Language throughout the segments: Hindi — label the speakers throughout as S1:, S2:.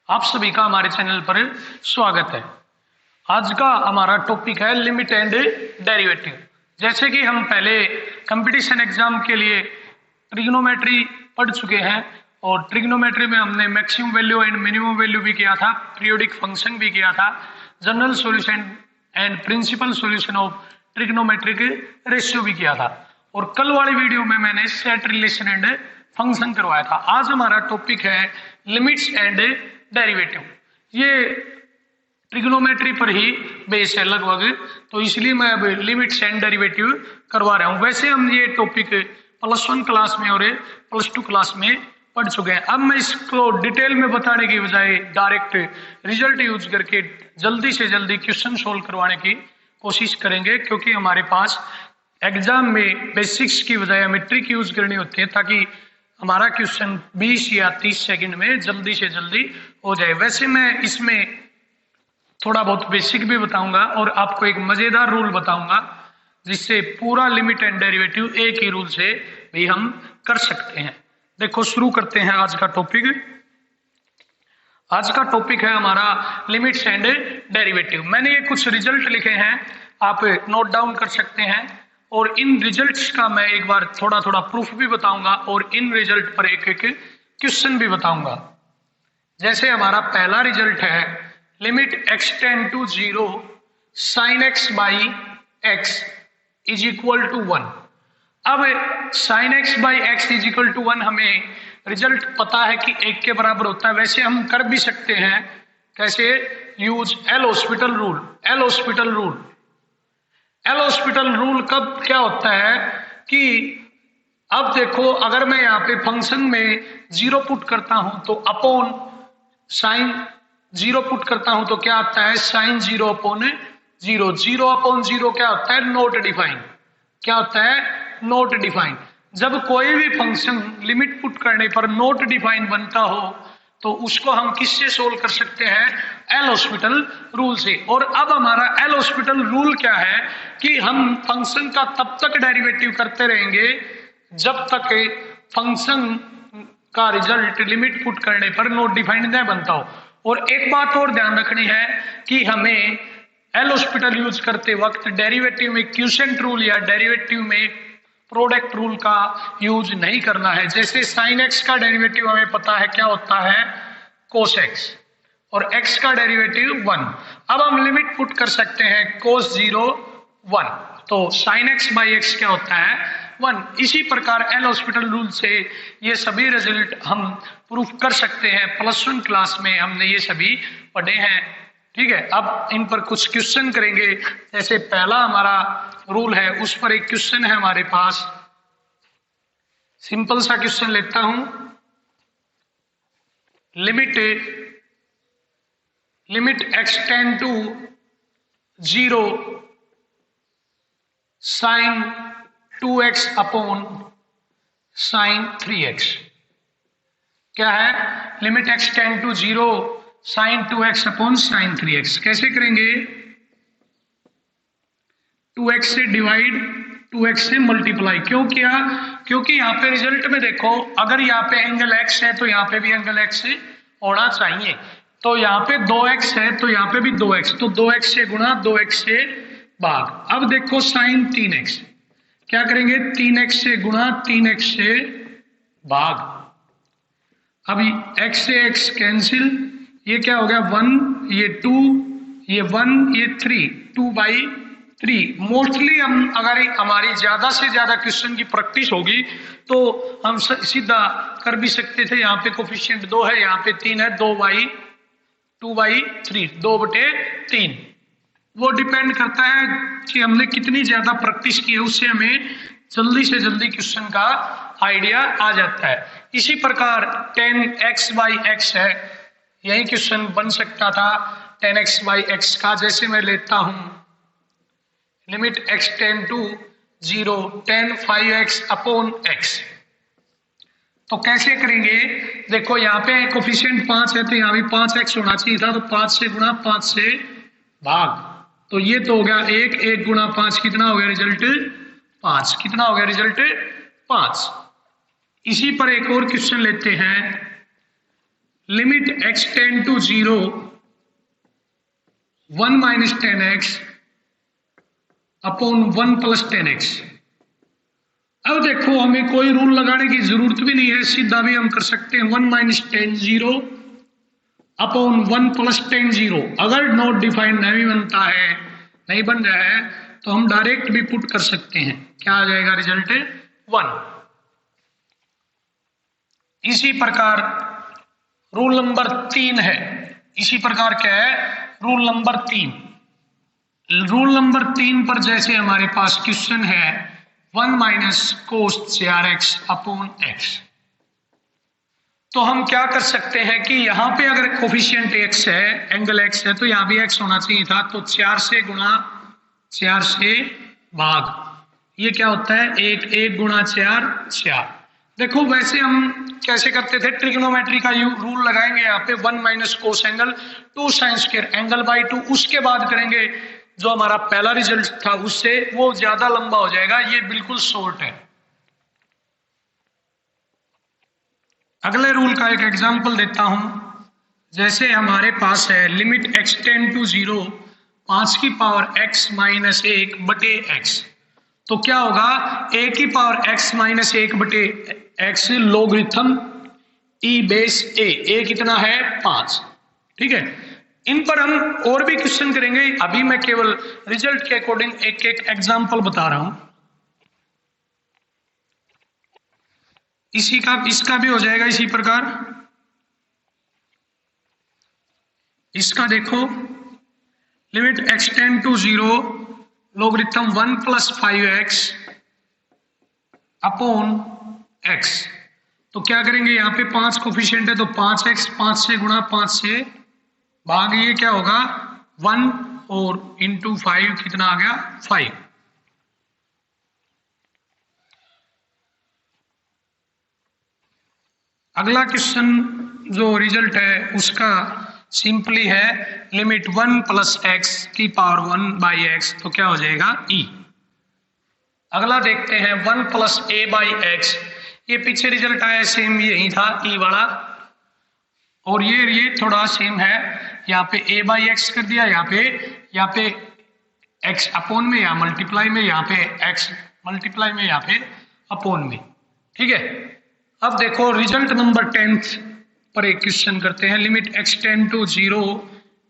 S1: आप सभी का हमारे चैनल पर स्वागत है। आज का हमारा टॉपिक है लिमिट एंड डेरिवेटिव। जैसे कि हम पहले कंपटीशन एग्जाम के लिए ट्रिग्नोमेट्री पढ़ चुके हैं और ट्रिग्नोमेट्री में हमने maximum value and minimum value भी किया था, पीरियोडिक फंक्शन भी किया था, general solution and principal solution of trigonometric ratio भी किया था और कल वाली वीडियो में मैंने सेट रिलेशन एंड फंक्शन करवाया था। आज हमारा टॉपिक है लिमिट्स एंड डेरिवेटिव। ये ट्रिग्नोमेट्री पर ही बेस है लगभग, तो इसलिए मैं अब लिमिट्स एंड डेरिवेटिव करवा रहा हूं। वैसे हम ये टॉपिक +1 क्लास में और +2 क्लास में पढ़ चुके हैं। अब मैं इसको डिटेल में बताने की बजाय डायरेक्ट रिजल्ट यूज करके जल्दी से जल्दी क्वेश्चन सोल्व करवाने की कोशिश करेंगे, क्योंकि हमारे पास एग्जाम में बेसिक्स की बजाय हमें ट्रिक यूज करनी होती है ताकि हमारा क्वेश्चन 20 या 30 सेकंड में जल्दी से जल्दी हो जाए। वैसे मैं इसमें थोड़ा बहुत बेसिक भी बताऊंगा और आपको एक मजेदार रूल बताऊंगा जिससे पूरा लिमिट एंड डेरिवेटिव एक ही रूल से भी हम कर सकते हैं। देखो शुरू करते हैं आज का टॉपिक। आज का टॉपिक है हमारा लिमिट्स एंड डेरिवेटिव। मैंने ये कुछ रिजल्ट लिखे हैं, आप नोट डाउन कर सकते हैं और इन रिजल्ट्स का मैं एक बार थोड़ा थोड़ा प्रूफ भी बताऊंगा और इन रिजल्ट पर एक एक क्वेश्चन भी बताऊंगा। जैसे हमारा पहला रिजल्ट है limit x tend to 0 sin x by x is equal to 1। अब sin x by x is equal to 1 हमें रिजल्ट पता है कि 1 के बराबर होता है। वैसे हम कर भी सकते हैं, कैसे? Use L hospital rule. L hospital rule कब क्या होता है कि अब देखो, अगर मैं यहाँ पे फंक्शन में 0 पुट करता हूं तो अपॉन साइन 0 पुट करता हूं तो क्या आता है? Sign 0 upon 0। 0 अपॉन 0 क्या होता है? Not defined. क्या होता है? Not defined. जब कोई भी फंक्शन लिमिट पुट करने पर नॉट डिफाइंड बनता हो तो उसको हम किससे सोल्व कर सकते हैं? एल हॉस्पिटल रूल से। और अब हमारा एल हॉस्पिटल रूल क्या है कि हम फंक्शन का तब तक डेरिवेटिव करते रहेंगे जब तक फंक्शन का रिजल्ट लिमिट पुट करने पर नॉट डिफाइंड नहीं बनता हो। और एक बात और ध्यान रखनी है कि हमें एल हॉस्पिटल यूज करते वक्त डेरिवेटिव में क्वोशिएंट रूल या डेरिवेटिव में प्रोडक्ट रूल का यूज नहीं करना है। जैसे साइन एक्स का डेरिवेटिव हमें पता है क्या होता है? कोस एक्स, और एक्स का डेरिवेटिव 1। अब हम लिमिट पुट कर सकते हैं कोस 0 1, तो साइन एक्स बाई एक्स क्या होता है? 1। इसी प्रकार एल हॉस्पिटल रूल से ये सभी रिजल्ट हम प्रूफ कर सकते हैं। +1 क्लास में हमने ये सभी पढ़े हैं, ठीक है। अब इन पर कुछ क्वेश्चन करेंगे। जैसे पहला हमारा रूल है, उस पर एक क्वेश्चन है हमारे पास। सिंपल सा क्वेश्चन लेता हूं। Limit x tend to 0 sine 2x upon sine 3x। क्या है? Limit x tend to 0 sine 2x upon sine 3x। कैसे करेंगे? 2x से डिवाइड 2x से मल्टीप्लाई। क्यों किया? क्योंकि यहाँ पे रिजल्ट में देखो, अगर यहाँ पे एंगल x है तो यहाँ पे भी एंगल x होना चाहिए। तो यहाँ पे 2x है तो यहाँ पे भी 2x, तो 2x से गुणा 2x से भाग। अब देखो साइन 3x, क्या करेंगे? 3x से गुणा 3x से भाग। अभी x से x कैंसिल, ये क्या हो गया? 1, ये 2, ये 1, ये 3, 2/3। मोस्टली हम अगर हमारी ज्यादा से ज्यादा क्वेश्चन की प्रैक्टिस होगी तो हम सीधा कर भी सकते थे। यहाँ पे कोफिशिएंट 2 है, यहाँ पे 3 है, 2/3, 2/3। वो डिपेंड करता है कि हमने कितनी ज्यादा प्रैक्टिस की है, उससे हमें जल्दी से जल्दी क्वेश्चन का आइडिया आ जाता है। इसी प्रकार 10x/x है, यही क्वेश्चन बन सकता था 10x/x का। जैसे मैं लेता हूं limit x tend to 0 10 5x upon x, तो कैसे करेंगे? देखो यहाँ पे कोफिशिएंट 5 है तो यहाँ भी 5x होना चाहिए था, तो 5 से गुणा 5 से भाग। तो ये तो हो गया 1 गुणा 5 कितना हो गया? रिजल्ट 5। कितना हो गया रिजल्ट? 5। इसी पर एक और क्वेश्चन लेते हैं। Limit x tend to 0 1 minus 10x upon 1 plus 10x। अब देखो हमें कोई रूल लगाने की जरूरत भी नहीं है, सीधा भी हम कर सकते हैं 1 माइनस 10 0 अपॉन 1 प्लस 10 0। अगर नॉट डिफाइंड नहीं बनता है, नहीं बन रहा है, तो हम डायरेक्ट भी पुट कर सकते हैं। क्या आ जाएगा रिजल्ट 1। इसी प्रकार रूल नंबर 3 है। इसी प्रकार क्या है रूल नंबर 3। रूल नंबर 3 पर जैसे हमारे पास क्वेश्चन है 1 minus cos 4x upon x, तो हम क्या कर सकते हैं कि यहाँ पे अगर कोफिशिएंट x है, एंगल x है, तो यहाँ भी x होना चाहिए था। तो 4 से गुणा 4 से भाग, ये क्या होता है 1 1 गुणा 4 4। देखो वैसे हम कैसे करते थे, ट्रिग्नोमेट्री का रूल लगाएंगे यहाँ पे 1 minus cos angle 2 sine square angle by 2, उसके बाद करेंगे जो हमारा पहला रिजल्ट था उससे, वो ज्यादा लंबा हो जाएगा। ये बिल्कुल शॉर्ट है। अगले रूल का एक एग्जांपल देता हूं। जैसे हमारे पास है लिमिट x टेंड टू 0 5 की पावर x माइनस 1 बटे x, तो क्या होगा a की पावर x माइनस 1 बटे x logarithm e base a कितना है 5। ठीक है, इन पर हम और भी क्वेश्चन करेंगे, अभी मैं केवल रिजल्ट के अकॉर्डिंग एक एक एग्जांपल बता रहा हूं। इसका भी हो जाएगा इसी प्रकार। इसका देखो limit x tend to 0 logarithm 1 plus 5x upon x, तो क्या करेंगे यहाँ पे 5 कोफिशिएंट है, तो 5x 5 से गुणा 5 से भाग, ये क्या होगा 1 और इंटू 5 कितना आ गया 5। अगला क्वेश्चन जो रिजल्ट है उसका सिंपली है लिमिट 1 प्लस x की पावर 1 बाई x, तो क्या हो जाएगा e। अगला देखते हैं 1 प्लस a बाई x, ये पीछे रिजल्ट आया सेम यही था e वाला, और ये थोड़ा सेम है। यहाँ पे a बाई एक्स कर दिया, यहाँ पे x अपॉन में, यहाँ मल्टीप्लाई में, यहाँ पे x मल्टीप्लाई में, यहाँ पे अपॉन में। ठीक है, अब देखो रिजल्ट नंबर 10 पर एक क्वेश्चन करते हैं। Limit x tend to 0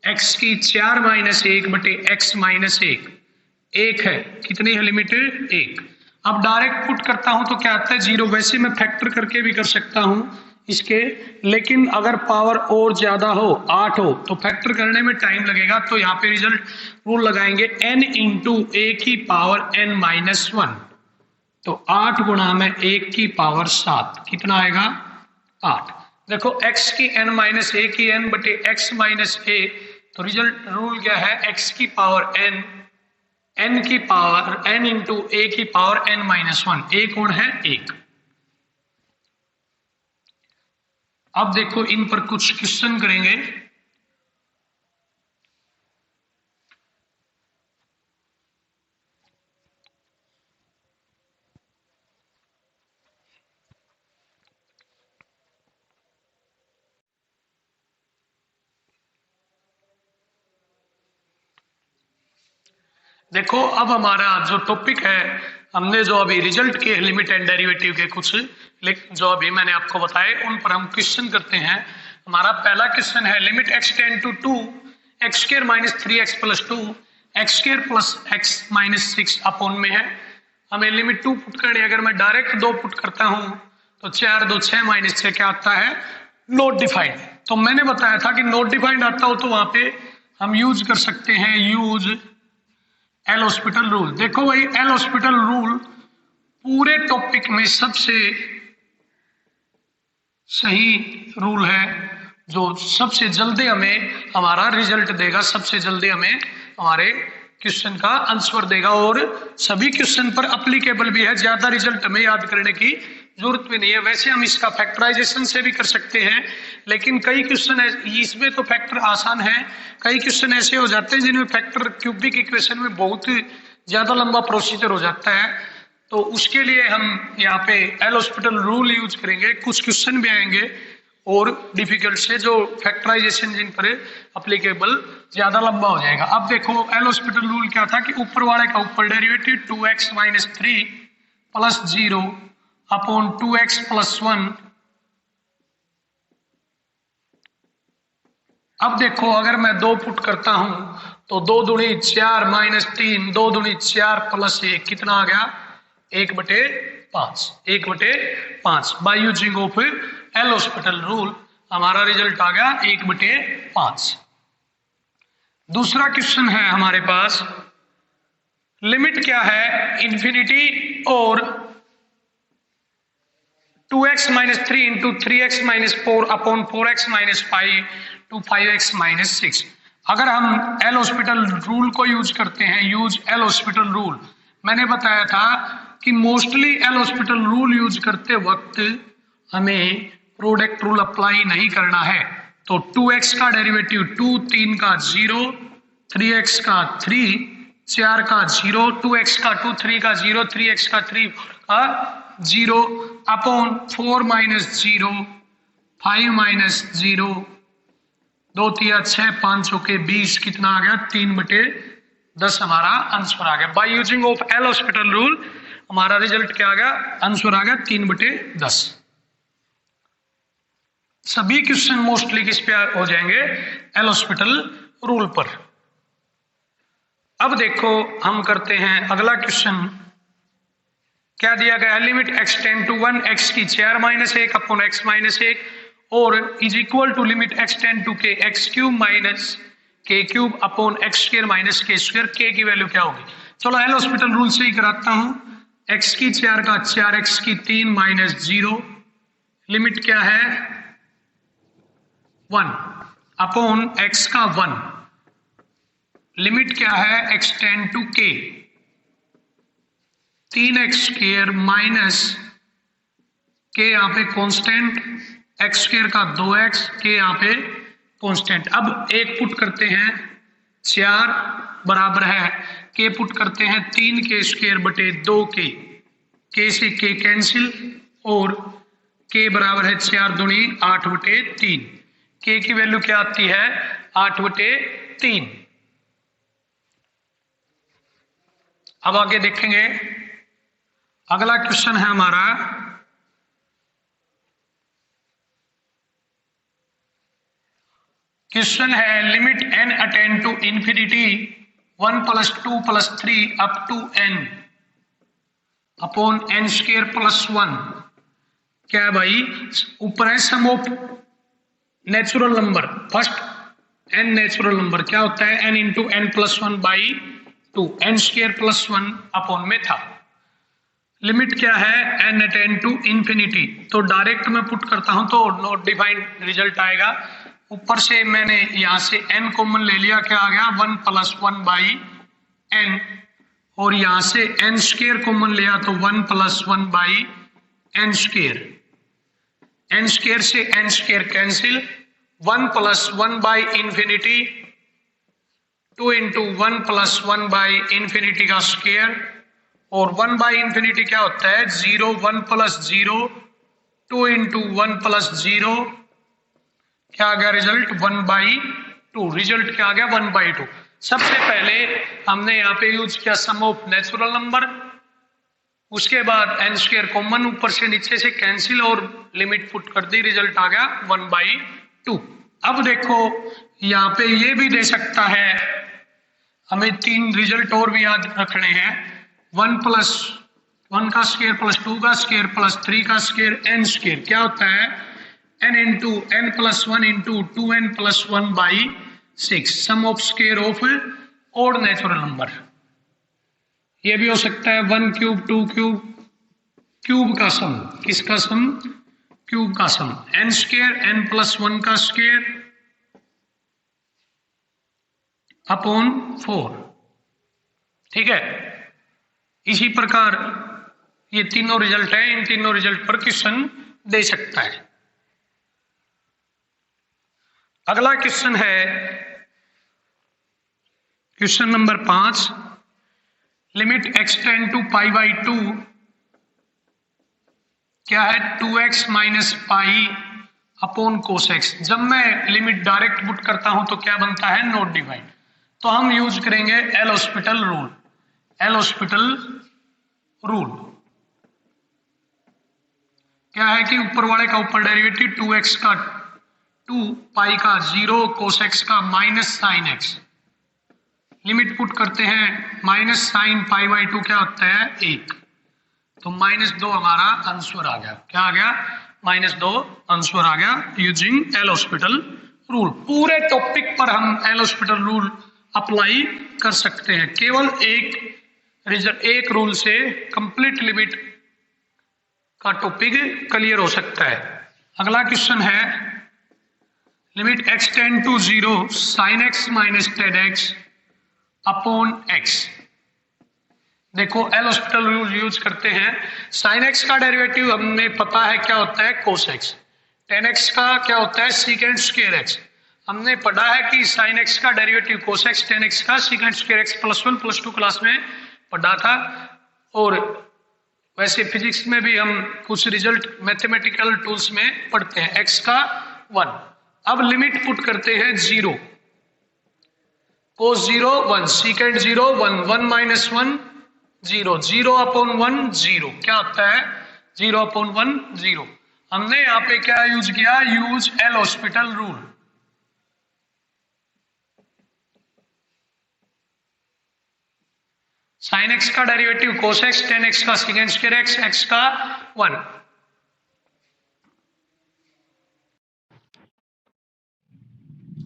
S1: x की 4 माइनस 1 बटे x माइनस 1 है, कितनी है लिमिट 1। अब डायरेक्ट पुट करता हूं तो क्या आता है 0। वैसे मैं फैक्टर करके भी कर सकता हूं इसके, लेकिन अगर पावर और ज्यादा हो 8 हो तो फैक्टर करने में टाइम लगेगा। तो यहाँ पे रिजल्ट रूल लगाएंगे n इंटू a की पावर n माइनस 1, तो 8 गुणा में 1 की पावर 7, कितना आएगा 8। देखो x की n माइनस a की n बटे x माइनस a, तो रिजल्ट रूल क्या है x की पावर n की पावर n इंटू a की पावर n माइनस 1, a कौन है 1। अब देखो इन पर कुछ क्वेश्चन करेंगे। देखो अब हमारा जो टॉपिक है, हमने जो अभी रिजल्ट के लिमिट एंड डेरिवेटिव के कुछ जो अभी मैंने आपको बताए उन पर हम क्वेश्चन करते हैं। हमारा पहला क्वेश्चन है limit x tend to 2 x square minus 3x plus 2 x square plus x minus 6 upon में है। हमें लिमिट 2 पुट करनी है। अगर मैं डायरेक्ट 2 पुट करता हूं तो 4 2 6 माइनस 6 क्या आता है नॉट डिफाइंड। तो मैंने बताया था कि नॉट डिफाइंड आता हो तो वहां पे हम यूज कर सकते हैं यूज एल हॉस्पिटल रूल। देखो भाई एल हॉस्पिटल रूल पूरे टॉपिक में सबसे सही रूल है, जो सबसे जल्दी हमें हमारा रिजल्ट देगा, सबसे जल्दी हमें हमारे क्वेश्चन का आंसर देगा और सभी क्वेश्चन पर एप्लीकेबल भी है। ज्यादा रिजल्ट हमें याद करने की जरूरत भी नहीं है। वैसे हम इसका फैक्टराइजेशन से भी कर सकते हैं, लेकिन कई क्वेश्चन इसमें तो फैक्टर आसान है, कई क्वेश्चन ऐसे हो जाते हैं जिनमें फैक्टर क्यूबिक इक्वेशन में बहुत ज्यादा लंबा प्रोसीजर हो जाता है। तो उसके लिए हम यहाँ पे एल हॉस्पिटल रूल यूज करेंगे। कुछ क्वेश्चन भी आएंगे और डिफिकल्ट से, जो फैक्टराइजेशन जिन पर अप्लीकेबल ज्यादा लंबा हो जाएगा। अब देखो एल हॉस्पिटल रूल क्या था कि ऊपर वाले का ऊपर derivative 2x minus 3 plus 0 upon 2x plus 1। अब देखो अगर मैं 2 पुट करता हूं तो 2 दूनी 4 माइनस 3, 2 दूनी 4 प्लस 1 कितना आ गया 1/5, 1/5 by using of L hospital rule हमारा रिजल्ट आ गया 1/5। दूसरा क्वेश्चन है हमारे पास, लिमिट क्या है इन्फिनिटी और 2x minus 3 into 3x minus 4 upon 4x minus 5 to 5x minus 6। अगर हम एल हॉस्पिटल रूल को यूज करते हैं, यूज एल हॉस्पिटल रूल, मैंने बताया था कि mostly L hospital rule use करते वक्त हमें प्रोडक्ट रूल अप्लाई नहीं करना है। तो 2x का डेरिवेटिव 2, 3 का 0, 3x का 3, 4 का 0, 2x का 2, 3 का 0, 3x का 3, 4 का 0 अपॉन 4 माइनस 0, 5 माइनस 0, 2 3 6, 5 चौके 20 कितना आ गया 3/10 हमारा आंसर आ गया। By using of L hospital rule हमारा रिजल्ट क्या आ गया, आंसर आ गया 3/10। सभी क्वेश्चन मोस्टली किस पे हो जाएंगे, एल हॉस्पिटल रूल पर। अब देखो हम करते हैं अगला क्वेश्चन। क्या दिया गया, limit x tend to 1 x की 4 माइनस 1 अपॉन x माइनस 1 और is equal to limit x tend to k x cube minus k cube upon x square minus k square. k की वैल्यू क्या होगी, चलो एल हॉस्पिटल रूल से ही कराता हूं। x की 4 का 4, x की 3 माइनस 0, लिमिट क्या है 1 अपॉन x का 1, लिमिट क्या है x tend to k 3x square minus k यहाँ पे कांस्टेंट, x स्क्वायर का 2x, k यहाँ पे कांस्टेंट। अब एक पुट करते हैं 4 बराबर है k पुट करते हैं 3k स्क्वायर बटे 2k, k से k कैंसिल और k बराबर है 4 दूनी 8/3, k की वैल्यू क्या आती है 8/3। अब आगे देखेंगे अगला क्वेश्चन है हमारा, क्वेश्चन है limit n attend to infinity 1 plus 2 plus 3 up to n upon n square plus 1। क्या है भाई, ऊपर है sum of natural number, first n natural number क्या होता है n into n plus 1 by 2, n square plus 1 upon में था। लिमिट क्या है n अटेंड टू इंफिनिटी, तो डायरेक्ट मैं पुट करता हूं तो नॉट डिफाइंड रिजल्ट आएगा। ऊपर से मैंने यहां से n कॉमन ले लिया, क्या आ गया 1 प्लस 1 बाई n, और यहां से n स्क्वायर कॉमन लिया तो 1 plus 1 by n square, n square से n square cancel, 1 plus 1 by infinity 2 into 1 plus 1 by infinity का स्क्वायर, और 1 बाई इंफिनिटी क्या होता है 0, 1 प्लस 0, 2 इंटू 1 प्लस 0, क्या आ गया रिजल्ट 1/2, रिजल्ट क्या आ गया 1/2। सबसे पहले हमने यहाँ पे यूज किया सम ऑफ नेचुरल नंबर, उसके बाद n स्क्वायर कॉमन ऊपर से नीचे से कैंसिल और लिमिट पुट कर दी, रिजल्ट आ गया 1/2। अब देखो यहाँ पे ये भी दे सकता है, हमें 3 रिजल्ट और भी याद रखने हैं, 1 प्लस 1 का स्क्वायर प्लस 2 का स्क्वायर प्लस 3 का स्क्वायर n स्क्वायर क्या होता है n into n plus 1 into 2n plus 1 by 6, sum of square of odd natural number. ये भी हो सकता है 1 क्यूब 2 क्यूब, क्यूब का सम, किसका सम क्यूब का सम, n स्क्वायर n प्लस 1 का स्क्वायर अपॉन 4, ठीक है। इसी प्रकार ये तीनों रिजल्ट है, इन तीनों रिजल्ट पर क्वेश्चन दे सकता है। अगला क्वेश्चन है question number 5, limit x tend to π/2 क्या है 2x minus pi upon cos x. जब मैं लिमिट डायरेक्ट पुट करता हूं तो क्या बनता है, नॉट डिवाइड। तो हम यूज करेंगे L hospital rule. L hospital rule क्या है कि ऊपर वाले का ऊपर डेरिवेटिव 2x का 2 पाई का 0 कोस एक्स का minus sine x, limit put करते हैं माइनस साइन पाई बाई 2 क्या होता है 1, तो -2 हमारा आंसर आ गया। क्या आ गया, -2 आंसर आ गया यूजिंग एल हॉस्पिटल रूल। पूरे टॉपिक पर हम एल हॉस्पिटल रूल अप्लाई कर सकते हैं, केवल एक रूल से कंप्लीट लिमिट का टॉपिक क्लियर हो सकता है। अगला क्वेश्चन है limit x tend to 0 sine x minus ten x upon x. देखो एल हॉस्पिटल रूल यूज करते हैं। साइन एक्स का डेरिवेटिव हमें पता है क्या होता है कोस एक्स, टेन एक्स का क्या होता है सीकेंड स्क्वायर एक्स। हमने पढ़ा है कि साइन एक्स का derivative cos x, tan x का सीकेंड स्क्वायर एक्स, +1 +2 क्लास में पढ़ा था। और वैसे फिजिक्स में भी हम कुछ रिजल्ट मैथमेटिकल टूल्स में पढ़ते हैं। एक्स का 1, अब लिमिट पुट करते हैं 0, कोस 0 1, सीकेंड 0 1, 1 माइनस 1 0, 0 अपॉन 1 0, क्या होता है 0 अपॉन 1 0। हमने यहाँ पे क्या यूज किया, use L hospital rule. Sine x का derivative cos x, tan x का सीकेंड स्क्वायर एक्स, एक्स का 1।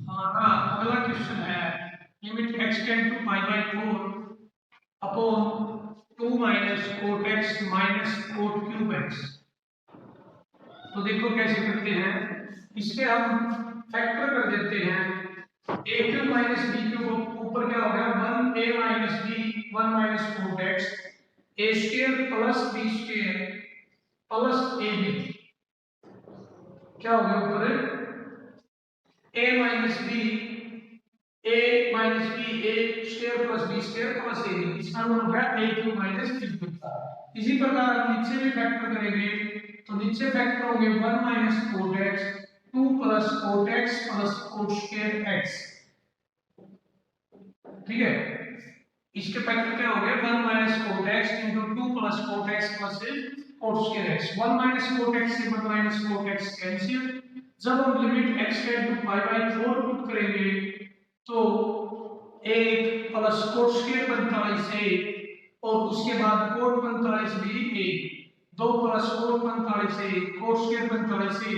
S1: हमारा अगला क्वेश्चन है limit x tend to pi by 4 upon 2 minus cot x minus cot cube x. तो देखो कैसे करते हैं, इसके हम फैक्टर कर देते हैं। A cube minus b cube ऊपर क्या हो गया 1 a minus b 1 minus cot x a square plus b square plus a b, क्या हो गया ऊपर a minus b a minus b a square plus b square plus a b, इसका रूट हो गया a cube minus b cube. इसी प्रकार हम नीचे भी फैक्टर करेंगे, तो नीचे फैक्टर होंगे 1 minus cot x 2 plus cot x plus cot square x, ठीक है। इसके फैक्टर क्या हो गए 1 minus cot x into 2 plus cot x plus cot square x. 1 minus cot x से 1 माइनस कोट एक्स कैंसिल। जब हम limit x tend to pi by 4 put करेंगे तो 1 प्लस कोट स्क्वायर 45 है और उसके बाद कोट 45 भी 1, 2 प्लस कोट 45 है कोट स्क्वायर 45 है,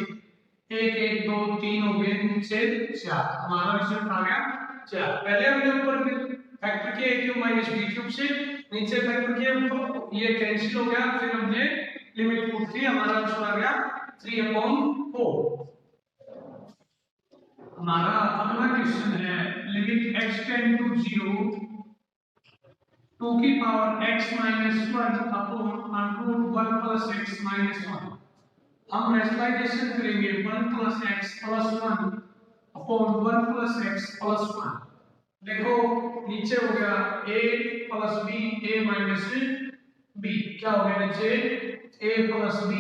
S1: 1 1 2 3 हो गए, नीचे 4, हमारा रिजल्ट आ गया 4। पहले हमने ऊपर फैक्टर किया a cube minus b cube से, नीचे फैक्टर किया तो ये कैंसिल हो गया, फिर हमने लिमिट पुट की, हमारा आंसर आ गया 3/4। हमारा अगला क्वेश्चन है लिमिट x टेंड टू 0 2 की power x minus 1 upon under 1 plus x minus 1। हम रेशनलाइजेशन करेंगे 1 plus x plus 1 upon 1 plus x plus 1। देखो नीचे हो गया a plus b a minus b, क्या हो गया नीचे a plus b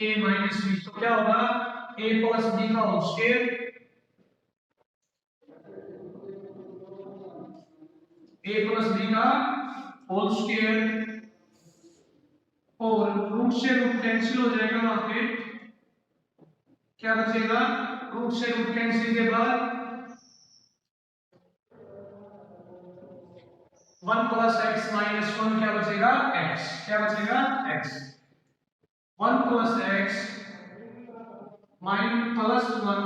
S1: a minus b, तो क्या होगा a प्लस b का whole square a plus b का होल स्क्वायर और रूट से रूट कैंसिल हो जाएगा, वहां पे क्या बचेगा रूट से रूट कैंसिल के बाद 1 प्लस x माइनस 1 क्या बचेगा x, क्या बचेगा x। 1 plus x minus plus 1।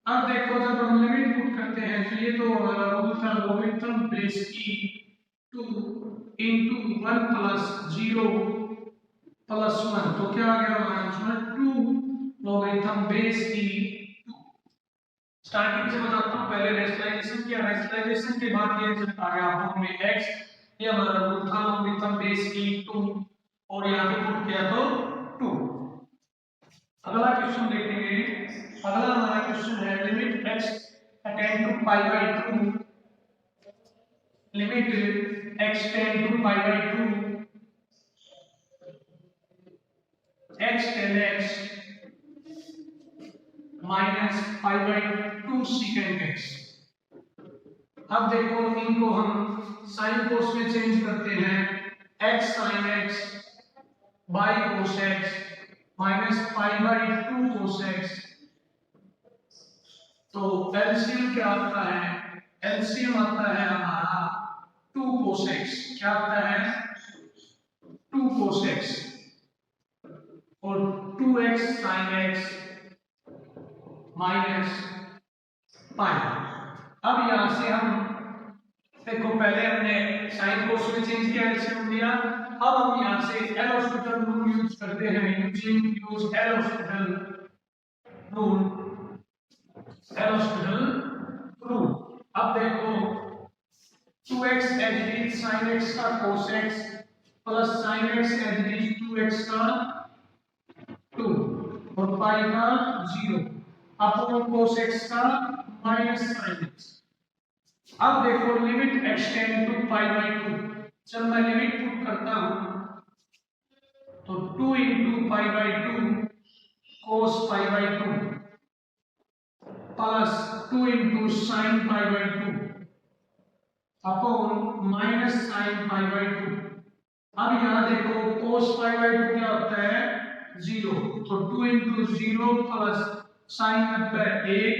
S1: अब देखो जब हम लिमिट पुट करते हैं तो ये तो हमारा रूल था लोगरिथम बेस की 2 into 1 प्लस 0 प्लस 1, तो क्या आ गया हमारा आंसर 2 लोगरिथम बेस की 2। स्टार्टिंग से बताता हूँ, पहले रेशनलाइजेशन किया, रेशनलाइजेशन के बाद ये रिजल्ट आ गया फॉर्म में x, ये हमारा रूट था लोगरिथम बेस की 2 और यहाँ पे पुट किया तो 2। अगला क्वेश्चन देखेंगे। अगला हमारा क्वेश्चन है limit x tend to pi by 2 limit x tend to pi by 2 x tan x minus 5/2 second x. अब देखो इनको हम साइन कोस में चेंज करते हैं, x sine x by cos x minus 5/2 cos x. तो एलसीएम क्या आता है, एलसीएम आता है हमारा 2 कोस एक्स। क्या आता है, 2 कोस एक्स और 2x sign x minus pi. अब यहां से हम देखो पहले हमने साइन कोस में चेंज किया, एलसीएम लिया। अब हम यहां से एल हॉस्पिटल रूल यूज करते हैं, use L hospital rule, L hospital rule. अब देखो 2x as it is sin x का cos x plus sin x as it is 2x का 2 और पाई का 0 अपॉन cos x का माइनस sin x। अब देखो लिमिट एक्सटेंड टू π/2। जब मैं लिमिट पुट करता हूं तो 2 into π/2 cos π/2 plus 2 into sin π/2 upon minus sin π/2। अब यहां देखो cos π/2 क्या होता है, 0, तो 2 into 0 प्लस sin होता है 1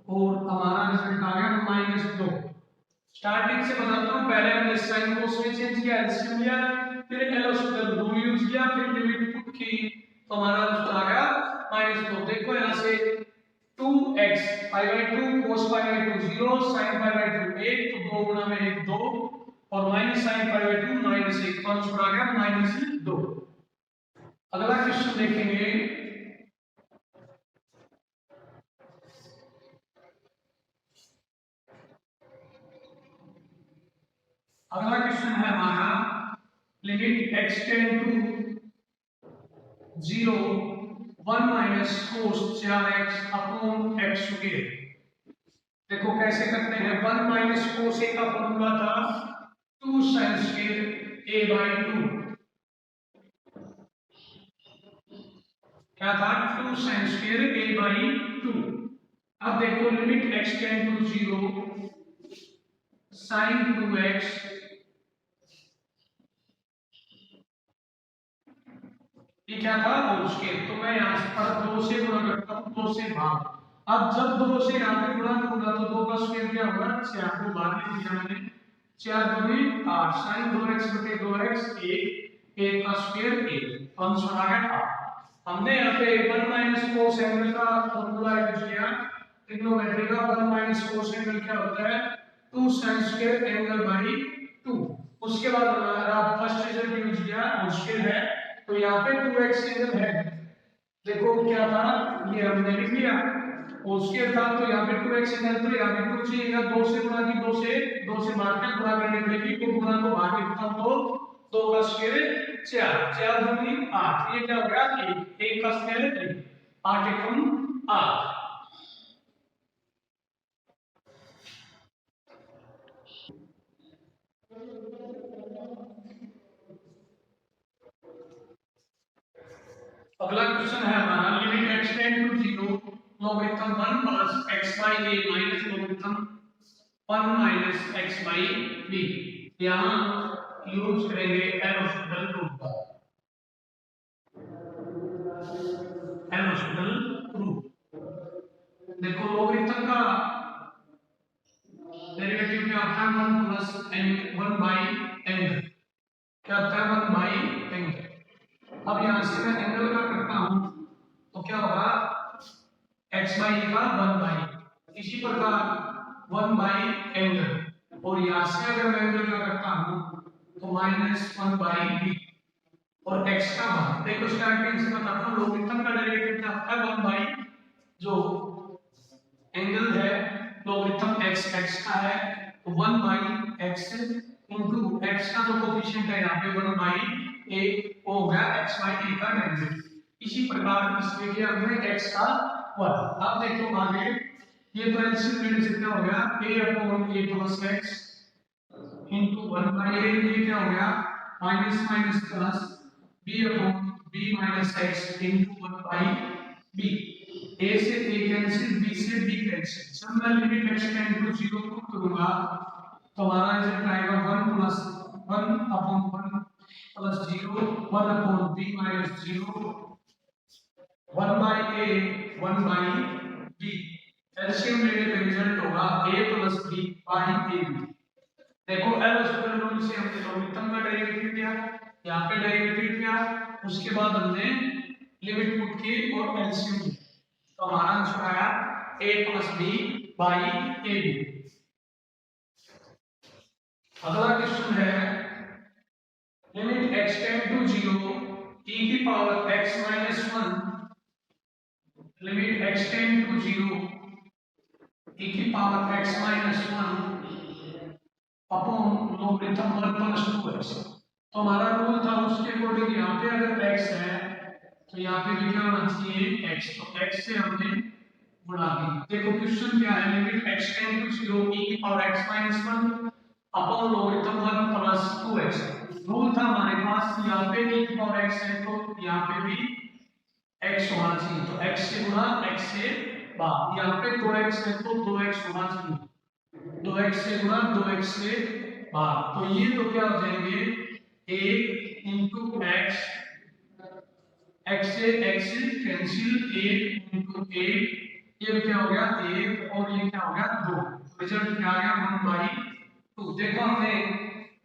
S1: और हमारा रिजल्ट आ गया -2। स्टार्टिंग से बताता हूं, पहले हमने साइन कोस में चेंज किया, एलसीएम लिया, फिर एल हॉस्पिटल रूल यूज किया, फिर लिमिट पुट की तो हमारा रिजल्ट आ गया -2। देखो यहां से 2x π/2 cos π/2 0 sin π/2 1, तो 2 गुना में 1 2 और माइनस sin π/2 -1, तो आंसर आ गया -2। अगला क्वेश्चन देखेंगे, अगला क्वेश्चन है हमारा limit x tend to 0 1 minus cos 4x upon x square. देखो कैसे करते हैं, 1 माइनस cos a का फॉर्मूला था 2 sin स्क्वायर a/2। क्या था, 2 sin स्क्वायर a/2। अब देखो limit x tend to 0 sin 2x ये क्या था, होल स्क्वायर। तो मैं यहां पर 2 से गुणा करता हूं, 2 से भाग। अब जब 2 से यहां पे गुणा करूंगा तो 2 का स्क्वायर क्या होगा, 4 को बाहर लिख दिया मैंने, 4 दूनी 8 sin 2x बटे 2x 1 का स्क्वायर 1, आंसर आ गया 8। हमने यहां पे 1 माइनस cos एंगल का फार्मूला यूज किया, ट्रिग्नोमेट्री का। 1 माइनस cos एंगल क्या होता है, 2 sin स्क्वायर एंगल बाई 2। उसके बाद हमारा फर्स्ट रिजल्ट यूज किया, होल स्क्वायर है, तो यहाँ पे 2x एंगल है। देखो क्या था, ये हमने लिख लिया, और उसके था तो यहाँ पे 2x एंगल, तो यहाँ पे 2 चाहिए, 2 से गुणा की, 2 से मार के गुणा करने के लिए, तो गुणा को भाग लिखता हूं तो 2 का स्क्वायर 4, 4 दूनी 8, ये क्या हो गया 1, 1 का स्क्वायर 1, 8 एकम 8। अगला क्वेश्चन है हमारा limit x tend to 0 logarithm 1 plus x by a minus logarithm 1 minus x by b। यहां यूज करेंगे एल हॉस्पिटल रूल का, एल हॉस्पिटल रूल। देखो लॉगरिथम का डेरिवेटिव क्या होता है, 1 प्लस 1 बाई एंगल। क्या होता है, 1 बाई एंगल। अब यहां से मैं एंगल का करता हूं तो क्या होगा, x बाई का 1 बाई, इसी प्रकार 1 बाई एंगल, और यहां से अगर मैं एंगल का करता हूं तो -1 बाई b और x का 1। देखो स्टार्टिंग से बताता हूं, लॉगरिथम का डेरिवेटिव क्या होता है, 1 बाई जो एंगल है लॉगरिथम x का है, तो 1 बाई x इनटू x का जो कोफिशिएंट है यहां पे 1 बाई a हो गया x बाई a का डेरिवेटिव। इसी प्रकार इसमें क्या हमने x का 1। अब देखो आगे, ये तो एलसीएम लेने से क्या हो गया, a upon a plus x into 1 by a, ये क्या हो गया minus minus plus b upon b minus x into 1 by B, A से ए कैंसिल, बी से बी कैंसिल। जब मैं लिमिट एक्सटेंड टू 0 पुट करूंगा तो हमारा रिजल्ट आएगा 1 plus 1 upon 1 plus 0 1 upon b minus 0 1 by a 1 by b. LCM लेने पे रिजल्ट होगा a plus B by A b. देखो एल हॉस्पिटल रूल से हमने लॉगरिथम का डेरिवेटिव किया, यहाँ पे डेरिवेटिव किया, उसके बाद हमने लिमिट पुट की और एलसीएम लिया, तो हमारा आंसर आया a plus B by A B. अगला क्वेश्चन है limit x tend to 0 e की power x minus 1, limit x tend to 0 e की power x minus 1 upon logarithm 1 plus 2x। तो हमारा रूल था उसके अकॉर्डिंग यहाँ पे अगर x है तो यहाँ पे भी क्या होना चाहिए x, तो x से हमने गुणा किया। देखो क्वेश्चन क्या है, limit x tend to 0 e की power x minus 1 upon logarithm 1 plus 2x। Rule था हमारे पास यहाँ पे e की पावर x है तो यहाँ पे भी x होना चाहिए, तो x से गुणा x से भाग, यहाँ पे 2x है तो 2x होना चाहिए, 2x से गुणा 2x से भाग, तो ये तो क्या हो जाएंगे 1 इंटू x, x से x कैंसिल 1 इंटू 1, ये क्या हो गया 1 और ये क्या हो गया 2, रिजल्ट क्या आ गया 1 बाई 2। देखो हमने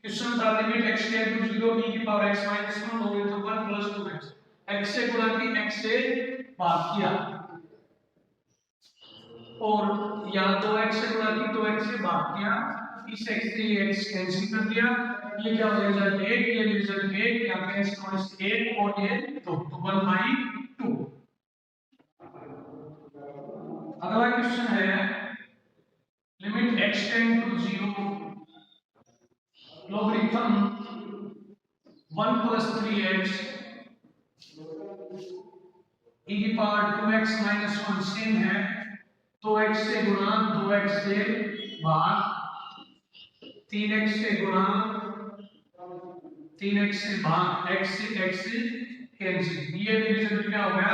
S1: क्वेश्चन था limit x tend to 0 e की power x minus 1 logarithm 1 plus 2x, x से गुणा की x से भाग किया और यहाँ 2x से गुणा की 2x से भाग किया, इस x से ये x कैंसिल कर दिया, ये क्या हो गया रिजल्ट 1, ये रिजल्ट 1, यहाँ कैंसिल 1 और ये 2, तो 1 बाई 2। अगला क्वेश्चन है limit x tend to 0 logarithm 1 plus 3x e की पावर 2x माइनस 1 सेम है, 2x से गुणा 2x से भाग 3x से गुणा 3x से भाग x से कैंसिल, ये रिजल्ट क्या हो गया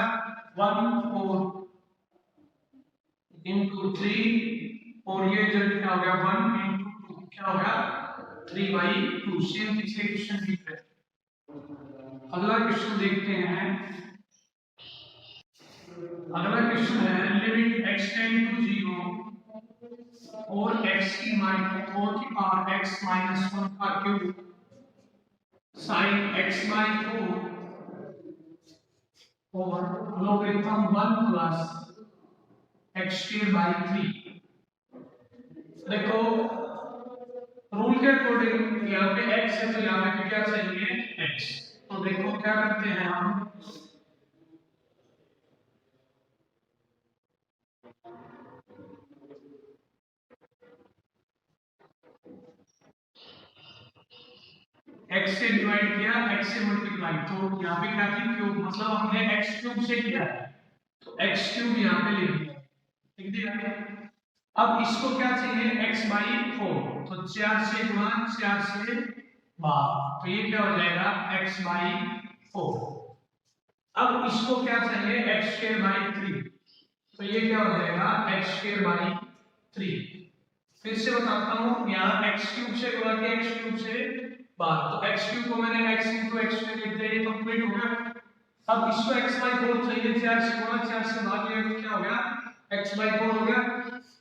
S1: 1 4 इंटू 3 और ये रिजल्ट क्या हो गया 1 इंटू 2, क्या हो गया 3 बाई 2। सेम पिछले क्वेश्चन की तरह। अगला क्वेश्चन देखते हैं, अगला क्वेश्चन है लिमिट x टेंड टू 0 और x की पावर x माइनस 1 का क्यूब sin x बाई 4 और logarithm 1 plus x square by 3। देखो रूल के अकॉर्डिंग यहाँ पे x है तो यहाँ पे क्या चाहिए x, तो देखो क्या करते हैं हम, x से डिवाइड किया x से मल्टीप्लाई, तो यहाँ पे क्या थी क्यूब, मतलब हमने x क्यूब से किया है तो x क्यूब यहाँ पे लिख दिया, लिख दिया। अब इसको क्या चाहिए x बाई 4, तो 4 से गुणा 4 से भाग, तो ये क्या हो जाएगा x बाई 4। अब इसको क्या चाहिए x स्क्वायर बाई 3, तो ये क्या हो जाएगा x स्क्वायर बाई 3। फिर से बताता हूँ, यहाँ x क्यूब से गुणा किया x क्यूब से भाग, तो x क्यूब को मैंने x इंटू x स्क्वायर लिख दिया, ये कंप्लीट हो गया। अब इसको x बाई 4 चाहिए, 4 से गुणा 4 से भाग, ये क्या हो गया x बाई 4 हो गया।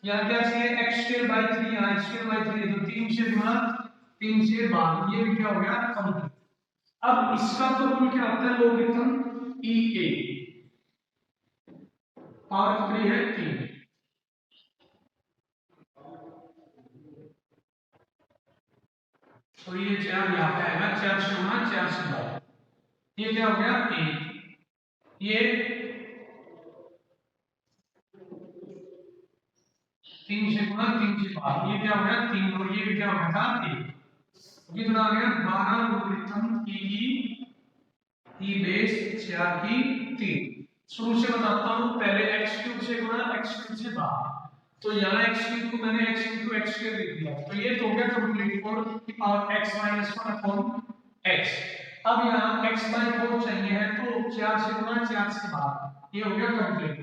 S1: यहाँ क्या चाहिए x स्क्वायर बाई 3, यहाँ x स्क्वायर बाई 3, तो 3 से गुणा 3 से भाग, ये भी क्या हो गया कंप्लीट। अब इसका तो रूल क्या होता है लॉगरिथम e a, पावर कितनी है 3, तो ये 4 यहाँ पे आएगा, 4 से गुणा 4 से भाग, ये क्या हो गया 1, ये 3 से गुणा 3 से भाग, ये क्या हो गया 3 और ये क्या हो गया था 1, कितना आ गया 12 लॉगरिथम e बेस 4 की 3। शुरू से बताता हूँ, पहले x क्यूब से गुणा x क्यूब से भाग, तो यहाँ x क्यूब को मैंने x into x स्क्वायर लिख दिया, तो ये तो हो गया कंप्लीट 4 की power x minus 1 upon x। अब यहाँ x बाई 4 चाहिए है तो 4 से गुणा 4 से भाग, ये हो गया कंप्लीट।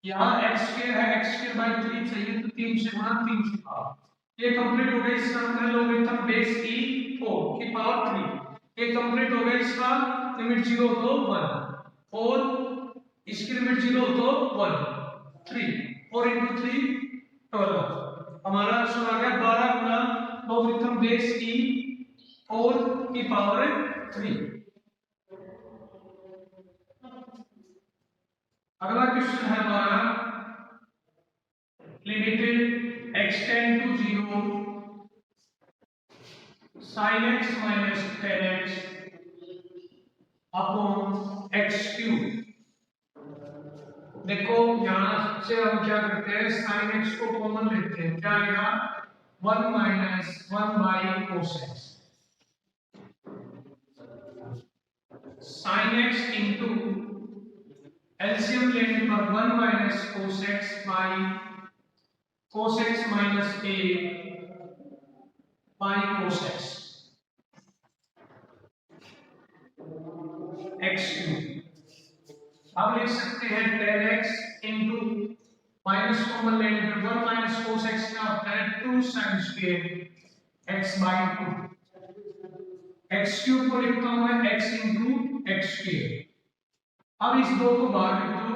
S1: यहाँ x स्क्वायर है, x स्क्वायर बाई 3 चाहिए तो 3 से गुणा 3 से पावर, ये कंप्लीट हो गया। इसका हमने लोगरिथम बेस e 4 की पावर 3, ये कंप्लीट हो गया। इसका लिमिट 0 तो 1 और इसकी लिमिट 0 तो 1 3 4 into 3 12, हमारा आंसर आ गया 12 गुना लोगरिथम बेस e 4 की पावर 3। अगला क्वेश्चन है हमारा limit x tend to 0 sin x minus 10x upon x cube. देखो यहां से हम क्या करते हैं, sin x को कॉमन लेते हैं, क्या आएगा 1 minus 1 by cos x, sin x into LCM लेने पर 1 minus cos x by cos x minus a by cos x x cube. अब लिख सकते हैं 10x इंटू माइनस कॉमन लेने पर 1 minus cos x क्या होता है 2 sin square x by 2, x cube को लिखता हूं मैं x इंटू x स्क्वायर। अब इस दो को बाहर लिख दो,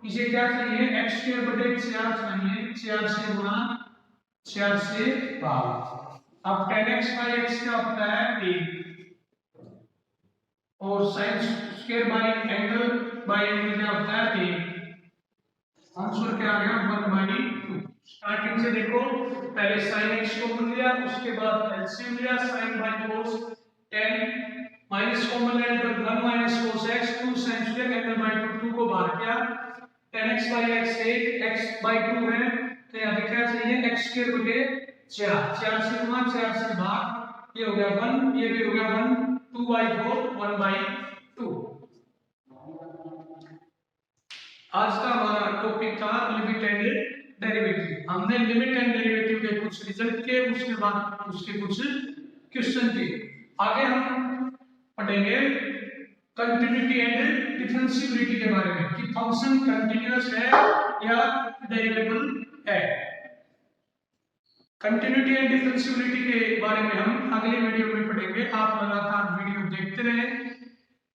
S1: इसे क्या चाहिए x स्क्वायर बटे 4 चाहिए, 4 से गुणा 4 से भाग। अब 10x by x क्या होता है 1 और sin स्क्वायर बाय एंगल क्या होता है 1, आंसर क्या आ गया 1/2। स्टार्टिंग से देखो, पहले sin x को कॉमन लिया, उसके बाद एलसीएम लिया sin by cos 10 minus common लेने पर 1 minus cos x 2 sin square angle by 2 को बाहर किया, 10x by x 1 x by 2 है, तो यहाँ पे क्या चाहिए x स्क्वायर बटे 4, 4 से गुणा 4 से भाग, ये हो गया 1, ये भी हो गया 1, 2/4 1/2। आज का हमारा टॉपिक था लिमिट एंड डेरिवेटिव। हमने लिमिट एंड डेरिवेटिव के कुछ रिजल्ट के, उसके बाद उसके कुछ क्वेश्चन किए। आगे हम पढ़ेंगे कंटिन्यूटी एंड डिफरेंशिएबिलिटी के बारे में कि फंक्शन कंटीन्यूअस है या डेरिवेबल है। कंटिन्यूटी एंड डिफरेंशिएबिलिटी के बारे में हम अगले वीडियो में पढ़ेंगे। आप लगातार वीडियो देखते रहें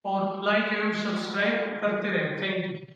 S1: और लाइक एवं सब्सक्राइब करते रहें। Thank you.